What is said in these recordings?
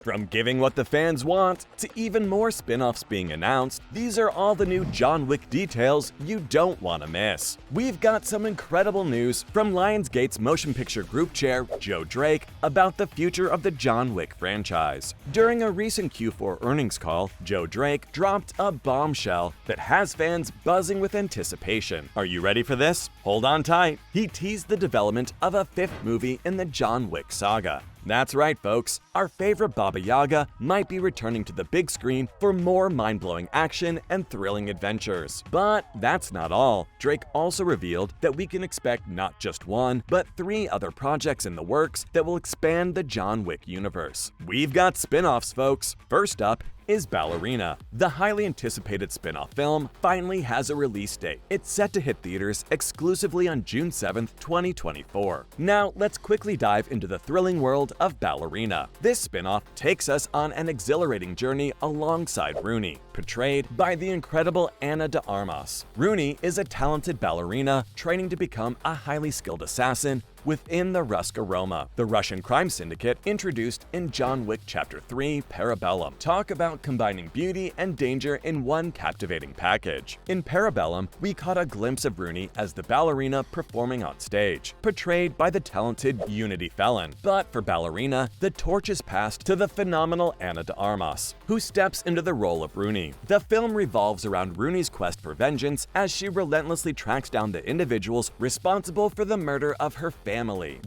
From giving what the fans want to even more spin-offs being announced, these are all the new John Wick details you don't want to miss. We've got some incredible news from Lionsgate's motion picture group chair, Joe Drake, about the future of the John Wick franchise. During a recent Q4 earnings call, Joe Drake dropped a bombshell that has fans buzzing with anticipation. Are you ready for this? Hold on tight. He teased the development of a fifth movie in the John Wick saga. That's right, folks. Our favorite Baba Yaga might be returning to the big screen for more mind-blowing action and thrilling adventures. But that's not all. Drake also revealed that we can expect not just one, but 3 other projects in the works that will expand the John Wick universe. We've got spin-offs, folks. First up is Ballerina. The highly anticipated spin-off film finally has a release date. It's set to hit theaters exclusively on June 7th, 2024. Now, let's quickly dive into the thrilling world of Ballerina. This spin-off takes us on an exhilarating journey alongside Rooney, portrayed by the incredible Ana de Armas. Rooney is a talented ballerina training to become a highly skilled assassin within the Ruska Roma, the Russian crime syndicate introduced in John Wick Chapter 3, Parabellum. Talk about combining beauty and danger in one captivating package. In Parabellum, we caught a glimpse of Rooney as the ballerina performing on stage, portrayed by the talented Unity Felon. But for Ballerina, the torch is passed to the phenomenal Ana de Armas, who steps into the role of Rooney. The film revolves around Rooney's quest for vengeance as she relentlessly tracks down the individuals responsible for the murder of her family.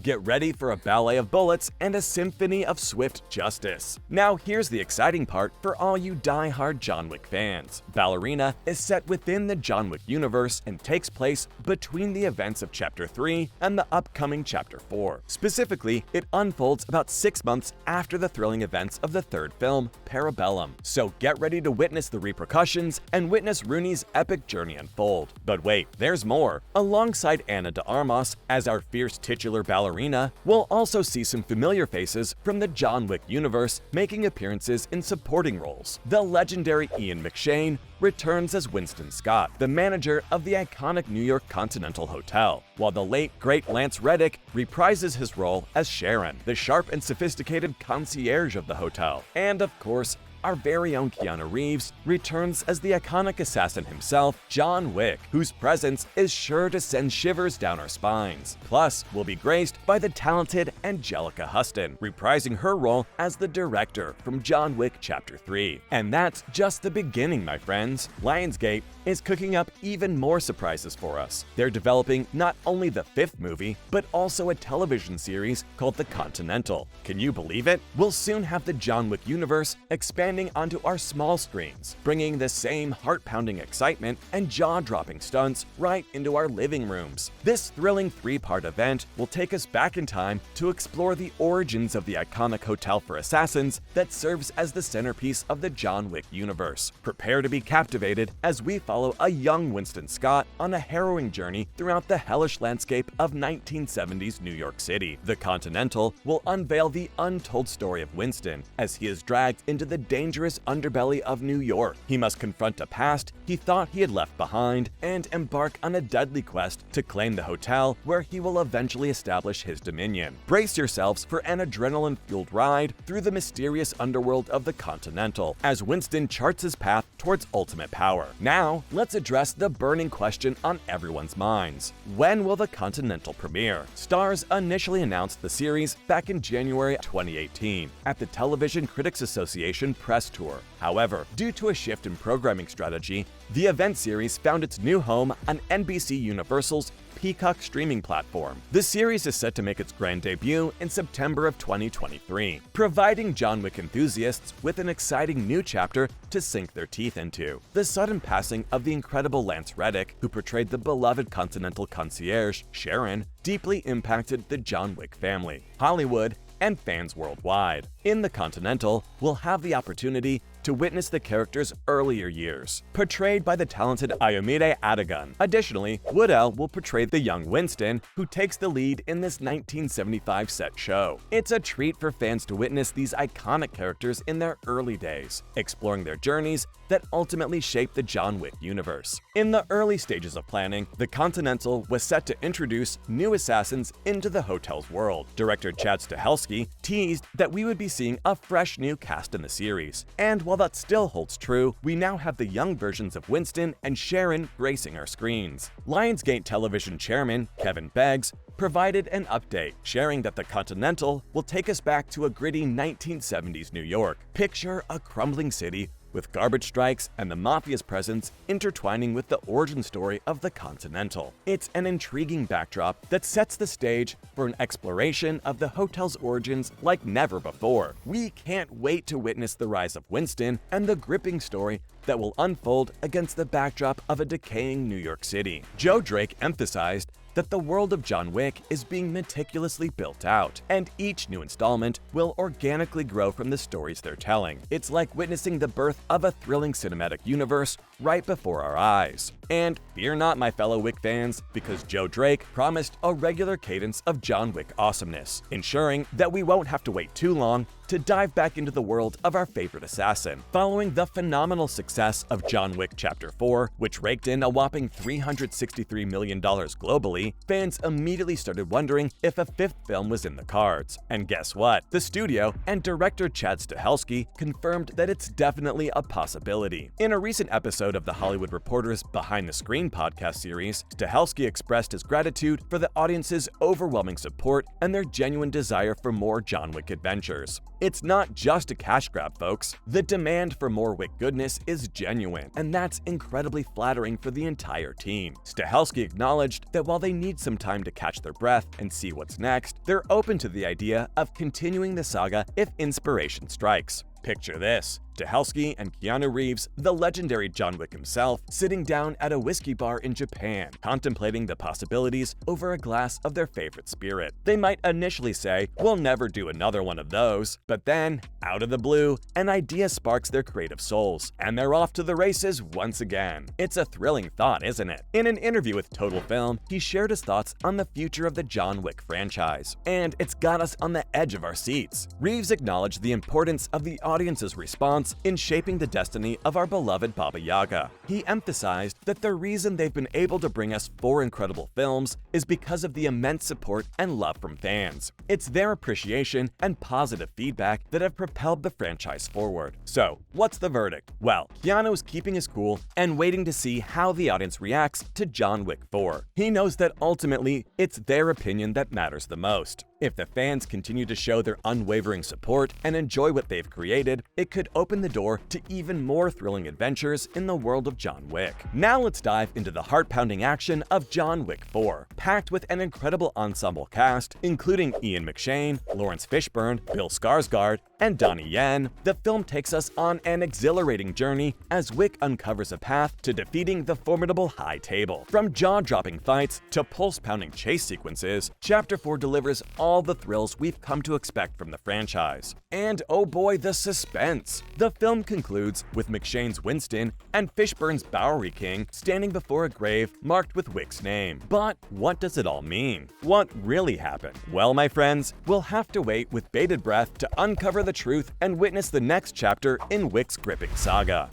Get ready for a ballet of bullets and a symphony of swift justice. Now here's the exciting part for all you die-hard John Wick fans. Ballerina is set within the John Wick universe and takes place between the events of Chapter 3 and the upcoming Chapter 4. Specifically, it unfolds about 6 months after the thrilling events of the third film, Parabellum. So get ready to witness the repercussions and witness Rooney's epic journey unfold. But wait, there's more. Alongside Ana de Armas as our fierce titular ballerina, we'll also see some familiar faces from the John Wick universe making appearances in supporting roles. The legendary Ian McShane returns as Winston Scott, the manager of the iconic New York Continental Hotel, while the late great Lance Reddick reprises his role as Sharon, the sharp and sophisticated concierge of the hotel. And of course, our very own Keanu Reeves returns as the iconic assassin himself, John Wick, whose presence is sure to send shivers down our spines. Plus, we'll be graced by the talented Angelica Huston, reprising her role as the director from John Wick Chapter 3. And that's just the beginning, my friends. Lionsgate is cooking up even more surprises for us. They're developing not only the 5th movie, but also a television series called The Continental. Can you believe it? We'll soon have the John Wick universe expanding onto our small screens, bringing the same heart-pounding excitement and jaw-dropping stunts right into our living rooms. This thrilling 3-part event will take us back in time to explore the origins of the iconic hotel for assassins that serves as the centerpiece of the John Wick universe. Prepare to be captivated as we follow a young Winston Scott on a harrowing journey throughout the hellish landscape of 1970s New York City. The Continental will unveil the untold story of Winston as he is dragged into the dangerous underbelly of New York. He must confront a past he thought he had left behind and embark on a deadly quest to claim the hotel where he will eventually establish his dominion. Brace yourselves for an adrenaline-fueled ride through the mysterious underworld of the Continental as Winston charts his path towards ultimate power. Now, let's address the burning question on everyone's minds. When will the Continental premiere? Starz initially announced the series back in January 2018 at the Television Critics Association press tour. However, due to a shift in programming strategy, the event series found its new home on NBC Universal's Peacock streaming platform. The series is set to make its grand debut in September of 2023, providing John Wick enthusiasts with an exciting new chapter to sink their teeth into. The sudden passing of the incredible Lance Reddick, who portrayed the beloved Continental concierge, Sharon, deeply impacted the John Wick family, Hollywood, and fans worldwide. In The Continental, we'll have the opportunity to witness the character's earlier years, portrayed by the talented Ayomide Adegun. Additionally, Woodell will portray the young Winston, who takes the lead in this 1975 set show. It's a treat for fans to witness these iconic characters in their early days, exploring their journeys that ultimately shaped the John Wick universe. In the early stages of planning, The Continental was set to introduce new assassins into the hotel's world. Director Chad Stahelski teased that we would be seeing a fresh new cast in the series. And while that still holds true, we now have the young versions of Winston and Sharon gracing our screens. Lionsgate Television chairman Kevin Beggs provided an update, sharing that the Continental will take us back to a gritty 1970s New York. Picture a crumbling city with garbage strikes and the mafia's presence intertwining with the origin story of the Continental. It's an intriguing backdrop that sets the stage for an exploration of the hotel's origins like never before. We can't wait to witness the rise of Winston and the gripping story that will unfold against the backdrop of a decaying New York City. Joe Drake emphasized that the world of John Wick is being meticulously built out, and each new installment will organically grow from the stories they're telling. It's like witnessing the birth of a thrilling cinematic universe right before our eyes. And fear not, my fellow Wick fans, because Joe Drake promised a regular cadence of John Wick awesomeness, ensuring that we won't have to wait too long to dive back into the world of our favorite assassin. Following the phenomenal success of John Wick Chapter 4, which raked in a whopping $363 million globally, fans immediately started wondering if a fifth film was in the cards. And guess what? The studio and director Chad Stahelski confirmed that it's definitely a possibility. In a recent episode of The Hollywood Reporter's Behind the Screen podcast series, Stahelski expressed his gratitude for the audience's overwhelming support and their genuine desire for more John Wick adventures. It's not just a cash grab, folks. The demand for more Wick goodness is genuine, and that's incredibly flattering for the entire team. Stahelski acknowledged that while they need some time to catch their breath and see what's next, they're open to the idea of continuing the saga if inspiration strikes. Picture this: Stahelski and Keanu Reeves, the legendary John Wick himself, sitting down at a whiskey bar in Japan, contemplating the possibilities over a glass of their favorite spirit. They might initially say, "We'll never do another one of those," but then, out of the blue, an idea sparks their creative souls, and they're off to the races once again. It's a thrilling thought, isn't it? In an interview with Total Film, he shared his thoughts on the future of the John Wick franchise, and it's got us on the edge of our seats. Reeves acknowledged the importance of the audience's response in shaping the destiny of our beloved Baba Yaga. He emphasized that the reason they've been able to bring us 4 incredible films is because of the immense support and love from fans. It's their appreciation and positive feedback that have propelled the franchise forward. So, what's the verdict? Well, Keanu's keeping his cool and waiting to see how the audience reacts to John Wick 4. He knows that ultimately, it's their opinion that matters the most. If the fans continue to show their unwavering support and enjoy what they've created, it could open the door to even more thrilling adventures in the world of John Wick. Now let's dive into the heart-pounding action of John Wick 4. Packed with an incredible ensemble cast, including Ian McShane, Lawrence Fishburne, Bill Skarsgård, and Donnie Yen, the film takes us on an exhilarating journey as Wick uncovers a path to defeating the formidable High Table. From jaw-dropping fights to pulse-pounding chase sequences, Chapter 4 delivers all the thrills we've come to expect from the franchise. And oh boy, the suspense! The film concludes with McShane's Winston and Fishburne's Bowery King standing before a grave marked with Wick's name. But what does it all mean? What really happened? Well, my friends, we'll have to wait with bated breath to uncover the truth and witness the next chapter in Wick's gripping saga.